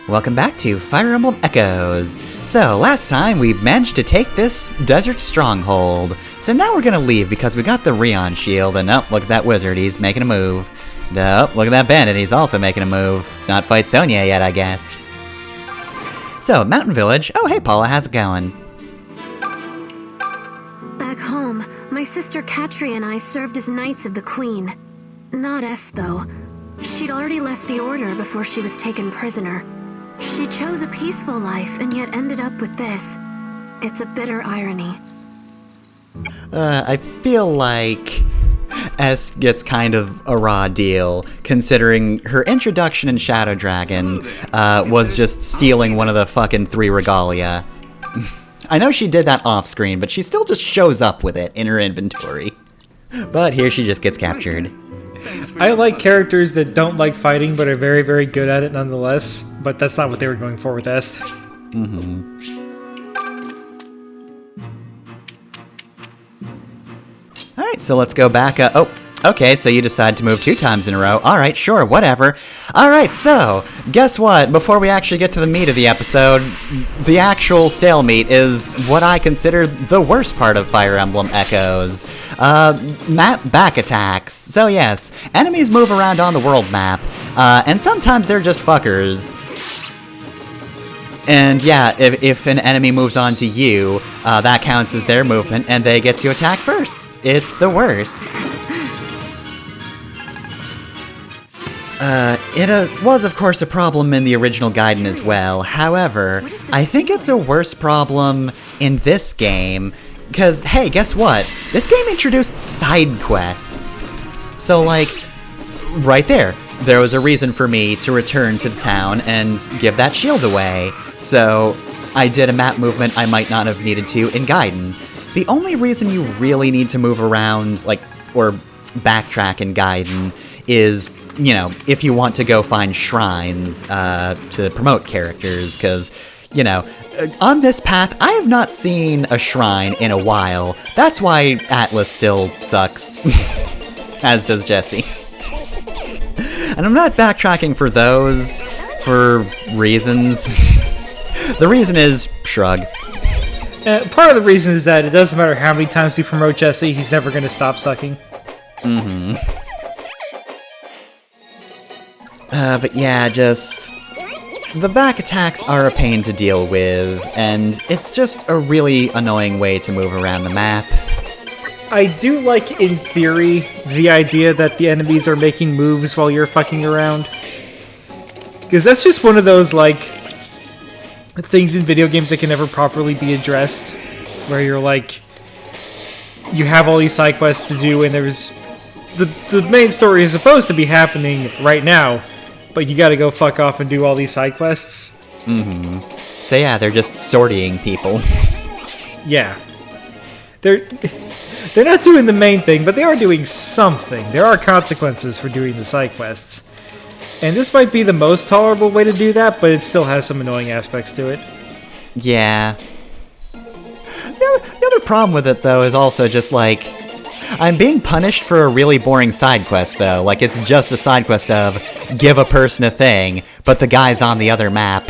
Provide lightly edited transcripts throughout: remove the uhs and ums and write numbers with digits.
Welcome back to Fire Emblem Echoes. So, last time we managed to take this desert stronghold. So now we're gonna leave because we got the Rion shield, and oh, look at that wizard, he's making a move. Oh, look at that bandit, he's also making a move. It's not fight Sonia yet, I guess. So, Mountain Village. Oh, hey Paula, how's it going? Back home, my sister Katri and I served as Knights of the Queen. Not S, though. She'd already left the Order before she was taken prisoner. She chose a peaceful life and yet ended up with this. It's a bitter irony. I feel like S gets kind of a raw deal, considering her introduction in Shadow Dragon was just stealing one of the fucking 3 regalia. I know she did that off-screen, but she still just shows up with it in her inventory. But here she just gets captured. I like characters that don't like fighting but are very, very good at it nonetheless, but that's not what they were going for with Est. Alright, so let's go back. Okay, so you decide to move 2 times in a row. Alright, sure, whatever. Alright, so, guess what? Before we actually get to the meat of the episode, the actual stalemate is what I consider the worst part of Fire Emblem Echoes. Map back attacks. So yes, enemies move around on the world map, and sometimes they're just fuckers. And yeah, if an enemy moves on to you, that counts as their movement, and they get to attack first. It's the worst. It was, of course, a problem in the original Gaiden as well. However, I think it's a worse problem in this game, because, hey, guess what? This game introduced side quests. So, like, right there was a reason for me to return to the town and give that shield away. So, I did a map movement I might not have needed to in Gaiden. The only reason you really need to move around, like, or backtrack in Gaiden is, you know, if you want to go find shrines to promote characters, because, you know, on this path, I have not seen a shrine in a while. That's why Atlas still sucks, as does Jesse. And I'm not backtracking for those, for reasons. The reason is shrug. Part of the reason is that it doesn't matter how many times you promote Jesse, he's never going to stop sucking. But yeah, just... the back attacks are a pain to deal with, and it's just a really annoying way to move around the map. I do like, in theory, the idea that the enemies are making moves while you're fucking around. Because that's just one of those, like, things in video games that can never properly be addressed. Where you're like, you have all these side quests to do, and there's... The main story is supposed to be happening right now, but you gotta go fuck off and do all these side quests. So yeah, they're just sorting people. Yeah. They're not doing the main thing, but they are doing something. There are consequences for doing the side quests. And this might be the most tolerable way to do that, but it still has some annoying aspects to it. Yeah. The other problem with it, though, is also just, like, I'm being punished for a really boring side quest, though. Like, it's just a side quest of, give a person a thing, but the guy's on the other map.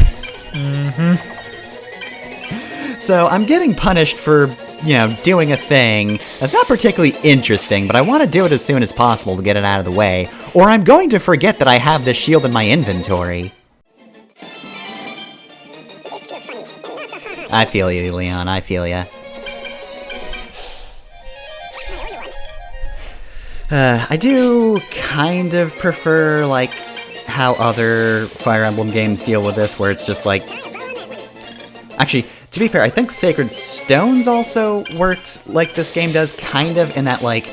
So, I'm getting punished for, you know, doing a thing that's not particularly interesting, but I want to do it as soon as possible to get it out of the way, or I'm going to forget that I have this shield in my inventory. I feel you, Leon, I feel ya. I do kind of prefer, like, how other Fire Emblem games deal with this, where it's just like... Actually, to be fair, I think Sacred Stones also worked like this game does, kind of, in that, like,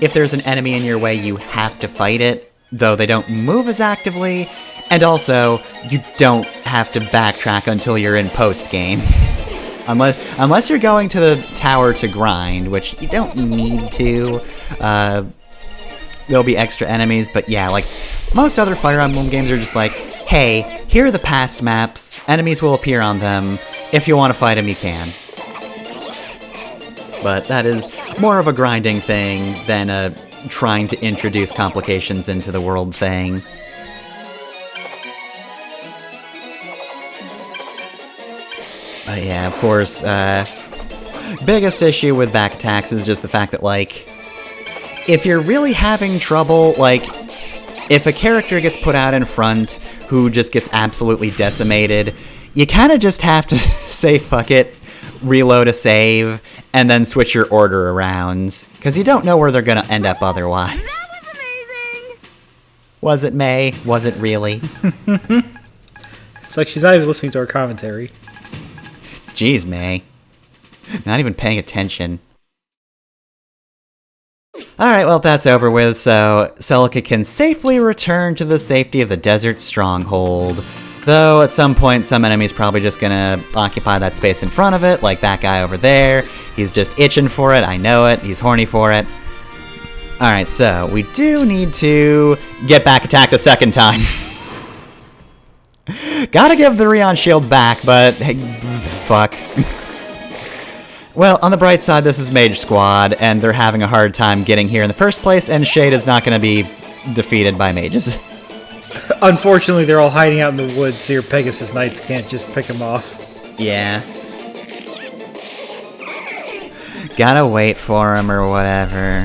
if there's an enemy in your way, you have to fight it, though they don't move as actively, and also, you don't have to backtrack until you're in post-game. Unless you're going to the tower to grind, which you don't need to. There'll be extra enemies, but yeah, like, most other Fire Emblem games are just like, hey, here are the past maps, enemies will appear on them, if you want to fight them, you can. But that is more of a grinding thing than a trying to introduce complications into the world thing. Yeah, of course, biggest issue with back attacks is just the fact that, like, if you're really having trouble, like, if a character gets put out in front who just gets absolutely decimated, you kind of just have to say fuck it, reload a save, and then switch your order around, because you don't know where they're going to end up otherwise. That was amazing! Was it, May? Was it really? It's like she's not even listening to our commentary. Jeez, May. Not even paying attention. Alright, well, that's over with, so Celica can safely return to the safety of the desert stronghold. Though, at some point, some enemy's probably just gonna occupy that space in front of it, like that guy over there. He's just itching for it, I know it, he's horny for it. Alright, so, we do need to get back attacked a second time. Gotta give the Rion shield back, but hey, fuck. Well, on the bright side, this is Mage Squad, and they're having a hard time getting here in the first place, and Shade is not going to be defeated by mages. Unfortunately, they're all hiding out in the woods, so your Pegasus Knights can't just pick them off. Yeah. Gotta wait for him or whatever.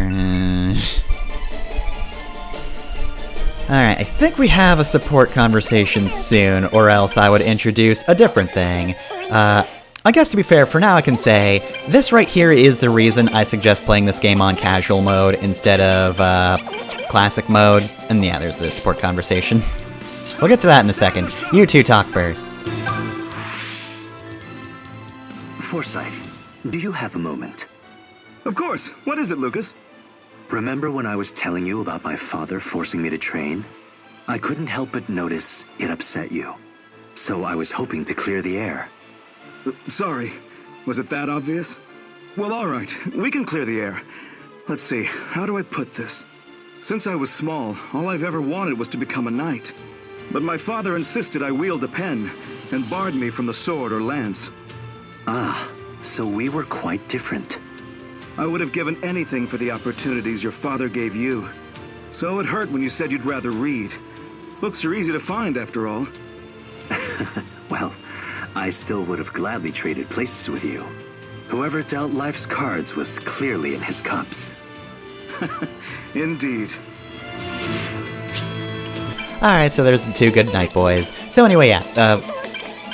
Alright, I think we have a support conversation soon, or else I would introduce a different thing. I guess to be fair, for now I can say, this right here is the reason I suggest playing this game on casual mode instead of classic mode. And yeah, there's the support conversation. We'll get to that in a second. You two talk first. Forsyth, do you have a moment? Of course. What is it, Lucas? Remember when I was telling you about my father forcing me to train? I couldn't help but notice it upset you. So I was hoping to clear the air. Sorry. Was it that obvious? Well, all right. We can clear the air. Let's see. How do I put this? Since I was small, all I've ever wanted was to become a knight. But my father insisted I wield a pen and barred me from the sword or lance. Ah, so we were quite different. I would have given anything for the opportunities your father gave you. So it hurt when you said you'd rather read. Books are easy to find, after all. Well, I still would have gladly traded places with you. Whoever dealt life's cards was clearly in his cups. Indeed. Alright, so there's the two good night boys. So anyway, yeah,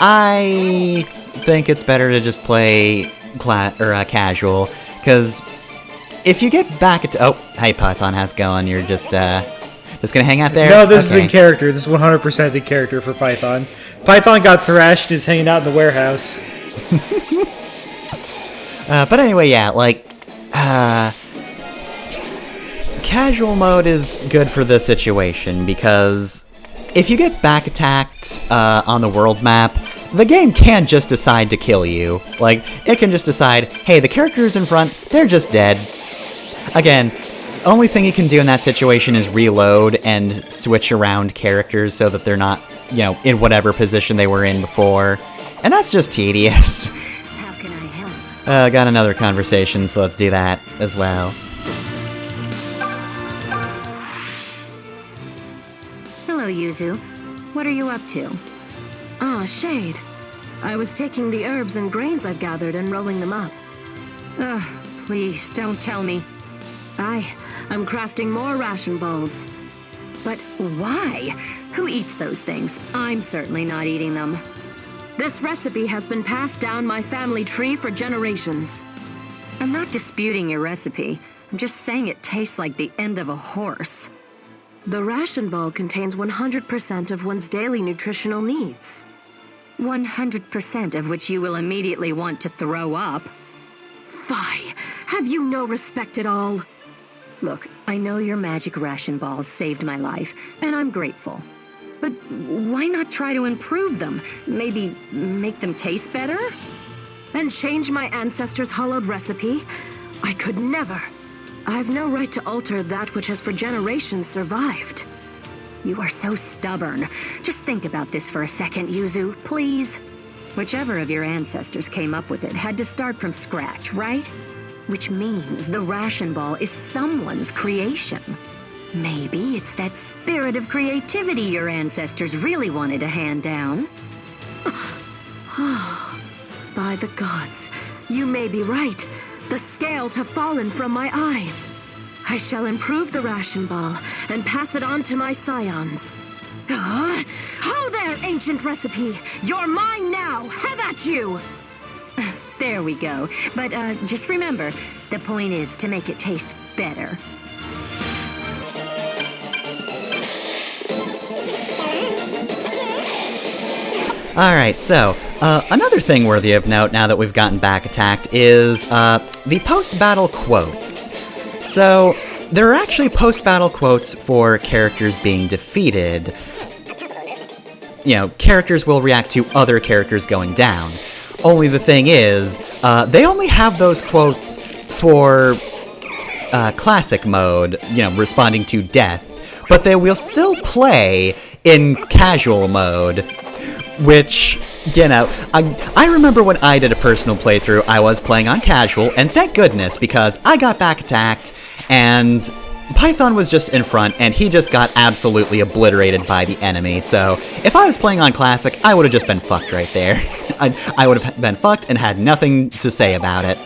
I think it's better to just play casual, because if you get back at... Oh, hey Python, how's it going? You're just gonna hang out there? No, this is in character. This is 100% in character for Python. Python got thrashed and is hanging out in the warehouse. But anyway, yeah, like, casual mode is good for this situation, because if you get back attacked on the world map, the game can just decide to kill you. Like, it can just decide, hey, the characters in front, they're just dead. Again, only thing you can do in that situation is reload and switch around characters so that they're not, you know, in whatever position they were in before. And that's just tedious. How can I help? Got another conversation, so let's do that as well. Hello, Yuzu. What are you up to? Ah, Shade. I was taking the herbs and grains I've gathered and rolling them up. Ugh, please, don't tell me. I'm crafting more ration balls. But why? Who eats those things? I'm certainly not eating them. This recipe has been passed down my family tree for generations. I'm not disputing your recipe. I'm just saying it tastes like the end of a horse. The ration ball contains 100% of one's daily nutritional needs. 100% of which you will immediately want to throw up. Fie! Have you no respect at all? Look, I know your magic ration balls saved my life, and I'm grateful. But why not try to improve them? Maybe make them taste better? And change my ancestors' hollowed recipe? I could never. I've no right to alter that which has for generations survived. You are so stubborn. Just think about this for a second, Yuzu, please. Whichever of your ancestors came up with it had to start from scratch, right? Which means the ration ball is someone's creation. Maybe it's that spirit of creativity your ancestors really wanted to hand down. By the gods, you may be right. The scales have fallen from my eyes. I shall improve the ration ball and pass it on to my scions. Ho there, ancient recipe! You're mine now! Have at you! There we go. But just remember, the point is to make it taste better. Alright, so, another thing worthy of note now that we've gotten back attacked is, the post-battle quotes. So, there are actually post-battle quotes for characters being defeated. You know, characters will react to other characters going down. Only the thing is, they only have those quotes for, classic mode, you know, responding to death. But they will still play in casual mode. Which, you know, I remember when I did a personal playthrough, I was playing on casual, and thank goodness, because I got back attacked, and Python was just in front, and he just got absolutely obliterated by the enemy, so if I was playing on classic, I would have just been fucked right there. I would have been fucked and had nothing to say about it,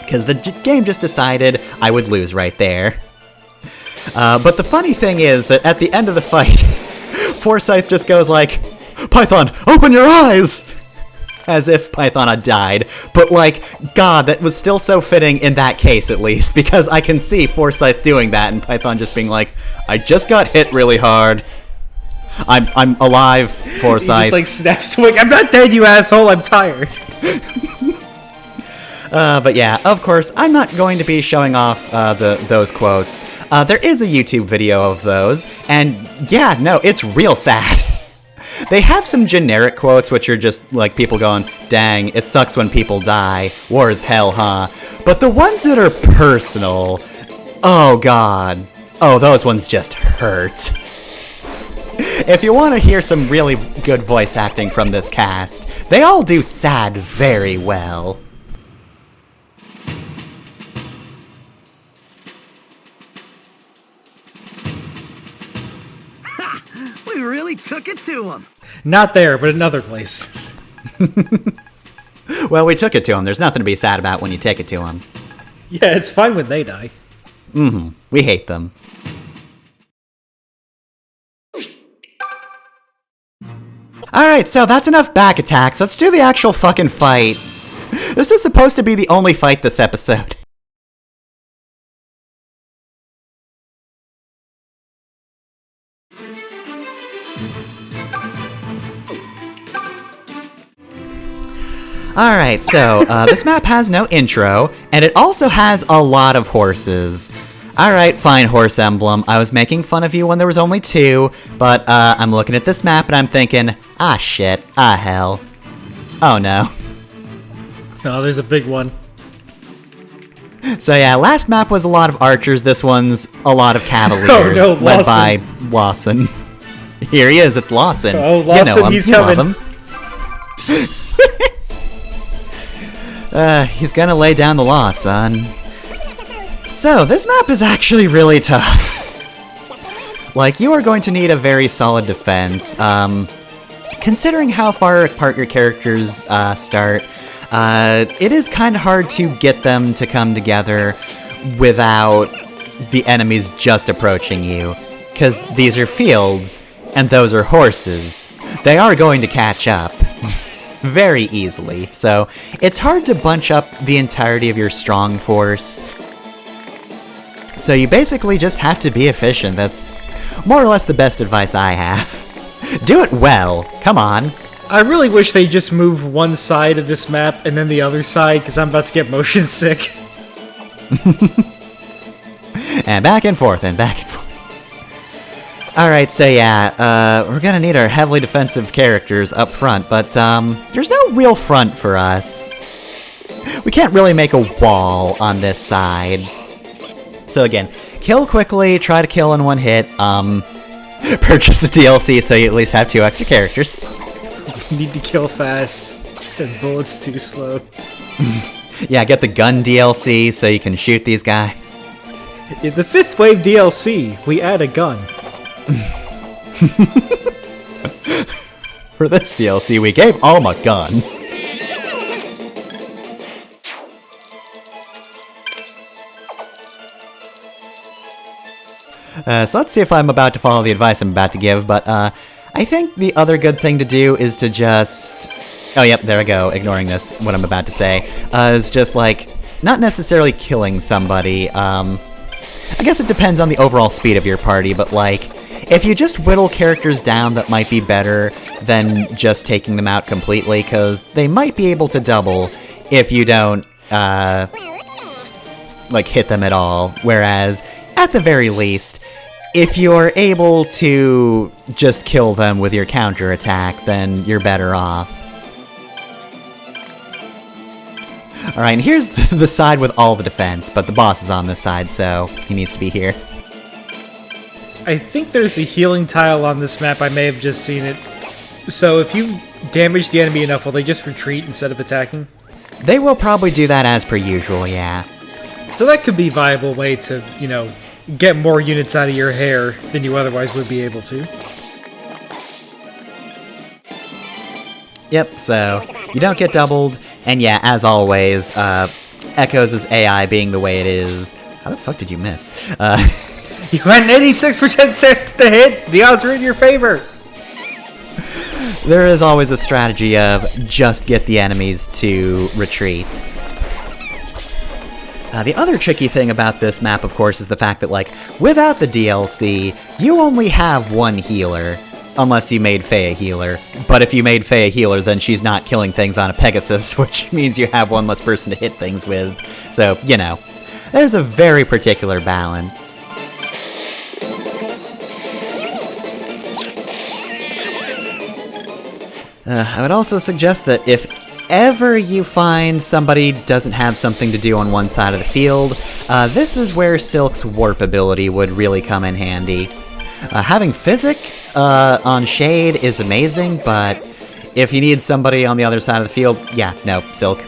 because the game just decided I would lose right there. But the funny thing is that at the end of the fight, Forsyth just goes like, "Python, open your eyes!" As if Python had died. But, like, God, that was still so fitting in that case, at least, because I can see Forsyth doing that and Python just being like, "I just got hit really hard. I'm alive, Forsyth." He just, like, snaps awake. "I'm not dead, you asshole, I'm tired." But yeah, of course, I'm not going to be showing off those quotes. There is a YouTube video of those, and yeah, no, it's real sad. They have some generic quotes, which are just, like, people going, "Dang, it sucks when people die. War is hell, huh?" But the ones that are personal, oh god. Oh, those ones just hurt. If you want to hear some really good voice acting from this cast, they all do sad very well. We really took it to him. Not there, but in other places. Well, we took it to him. There's nothing to be sad about when you take it to him. Yeah, it's fine when they die. We hate them. Alright, so that's enough back attacks. Let's do the actual fucking fight. This is supposed to be the only fight this episode. Alright, so, this map has no intro, and it also has a lot of horses. Alright, fine, Horse Emblem. I was making fun of you when there was only 2, but, I'm looking at this map and I'm thinking, ah shit, ah hell. Oh no. Oh, there's a big one. So yeah, last map was a lot of archers, this one's a lot of cavaliers, Oh no, led Lawson. by Lawson. Here he is, it's Lawson. Oh, Lawson, you know him. he's You love coming. him. He's gonna lay down the law, son. So, this map is actually really tough. Like, you are going to need a very solid defense. Considering how far apart your characters start, it is kind of hard to get them to come together without the enemies just approaching you. Because these are fields, and those are horses. They are going to catch up. Very easily, so it's hard to bunch up the entirety of your strong force. So you basically just have to be efficient. That's more or less the best advice I have. Do it well, come on. I really wish they just move one side of this map and then the other side, because I'm about to get motion sick. And back and forth, and back and forth. Alright, so yeah, we're gonna need our heavily defensive characters up front, but, there's no real front for us. We can't really make a wall on this side. So again, kill quickly, try to kill in one hit, purchase the DLC so you at least have 2 extra characters. You need to kill fast, and bullets too slow. Yeah, get the gun DLC so you can shoot these guys. In the 5th wave DLC, we add a gun. For this DLC, we gave Alma a gun. So let's see if I'm about to follow the advice I'm about to give, but I think the other good thing to do is to just... Oh, yep, there I go, ignoring this, what I'm about to say. Is just, like, not necessarily killing somebody. I guess it depends on the overall speed of your party, but, like, if you just whittle characters down, that might be better than just taking them out completely, because they might be able to double if you don't, like, hit them at all. Whereas, at the very least, if you're able to just kill them with your counter attack, then you're better off. Alright, and here's the side with all the defense, but the boss is on this side, so he needs to be here. I think there's a healing tile on this map, I may have just seen it. So if you damage the enemy enough, will they just retreat instead of attacking? They will probably do that as per usual, yeah. So that could be a viable way to, you know, get more units out of your hair than you otherwise would be able to. Yep, so you don't get doubled, and yeah, as always, Echoes' AI being the way it is... How the fuck did you miss? You had an 86% chance to hit! The odds are in your favor! There is always a strategy of just get the enemies to retreats. The other tricky thing about this map, of course, is the fact that, like, without the DLC, you only have one healer. Unless you made Faye a healer. But if you made Faye a healer, then she's not killing things on a Pegasus, which means you have one less person to hit things with. So, you know, there's a very particular balance. I would also suggest that if ever you find somebody doesn't have something to do on one side of the field, this is where Silk's warp ability would really come in handy. Having Physic on Shade is amazing, but if you need somebody on the other side of the field, yeah, no, Silk.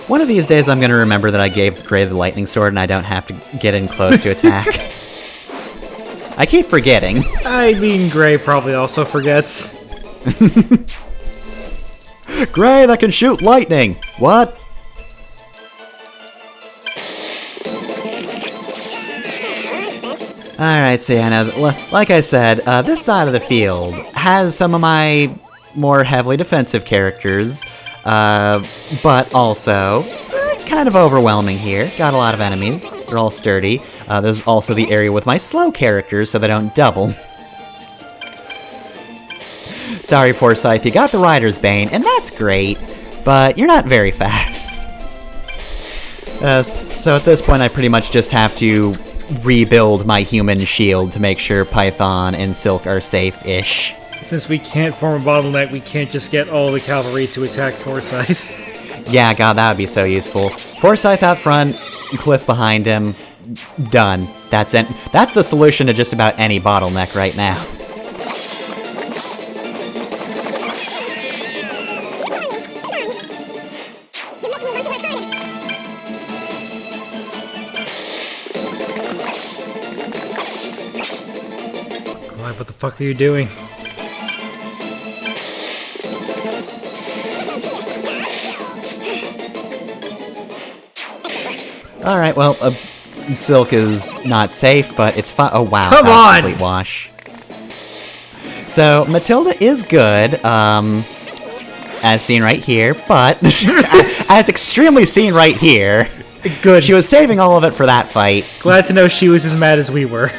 One of these days I'm going to remember that I gave Gray the lightning sword and I don't have to get in close to attack. I keep forgetting. I mean, Gray probably also forgets. Gray that can shoot lightning! What? Alright, so yeah, now, like I said, this side of the field has some of my more heavily defensive characters, but also kind of overwhelming here. Got a lot of enemies. They're all sturdy. This is also the area with my slow characters, so they don't double. Sorry, Forsyth, you got the Rider's Bane, and that's great, but you're not very fast. So at this point, I pretty much just have to rebuild my human shield to make sure Python and Silk are safe-ish. Since we can't form a bottleneck, we can't just get all the cavalry to attack Forsyth. Yeah, god, that would be so useful. Forsyth out front, Cliff behind him, done. That's it. That's the solution to just about any bottleneck right now. What the fuck are you doing? Alright, well, Silk is not safe, but it's fine. Oh, wow. Come on! Complete wash. So, Matilda is good, as seen right here, but as extremely seen right here. Good. She was saving all of it for that fight. Glad to know she was as mad as we were.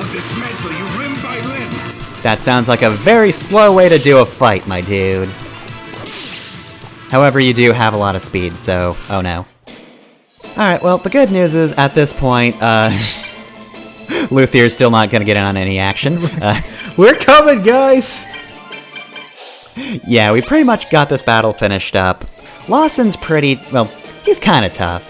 Dismantle you limb by limb. That sounds like a very slow way to do a fight, my dude. However, you do have a lot of speed, so oh no. Alright, well, the good news is, at this point, Luthier's still not gonna get in on any action. We're coming, guys! Yeah, we pretty much got this battle finished up. Lawson's pretty, well, he's kinda tough.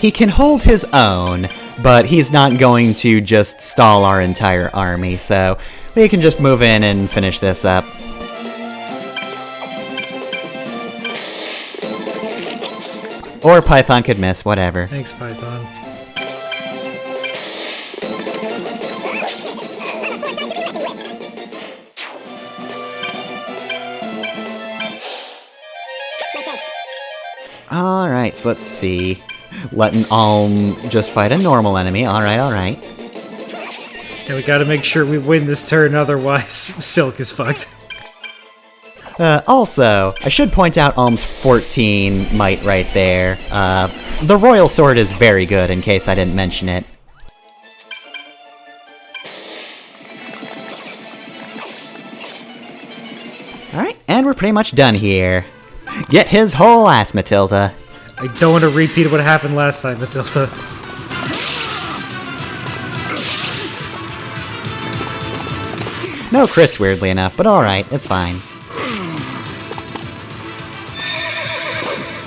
He can hold his own, but he's not going to just stall our entire army, so we can just move in and finish this up. Or Python could miss, whatever. Thanks, Python. Alright, so let's see. Letting Alm just fight a normal enemy. Alright, alright. And we gotta make sure we win this turn, otherwise Silk is fucked. Also, I should point out Alm's 14 might right there. The Royal Sword is very good, in case I didn't mention it. Alright, and we're pretty much done here. Get his whole ass, Matilda. I don't want to repeat what happened last time, Matilda. No crits, weirdly enough, but alright, it's fine.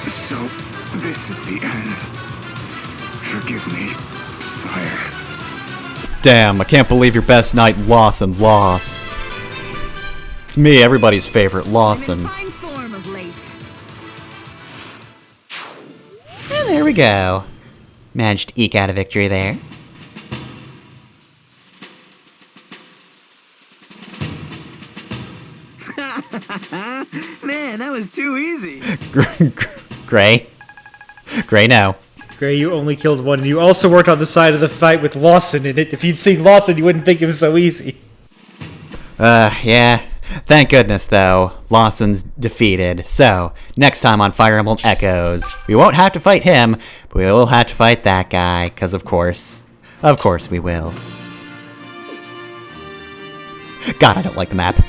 So, this is the end. Forgive me, sire. Damn, I can't believe your best knight, Lawson, lost. It's me, everybody's favorite, Lawson. Fine form of late. And there we go. Managed to eke out a victory there. Man, that was too easy. Gray? Gray, no. Gray, you only killed one, and you also worked on the side of the fight with Lawson in it. If you'd seen Lawson, you wouldn't think it was so easy. Yeah. Thank goodness, though. Lawson's defeated. So, next time on Fire Emblem Echoes, we won't have to fight him, but we will have to fight that guy, because of course we will. God, I don't like the map.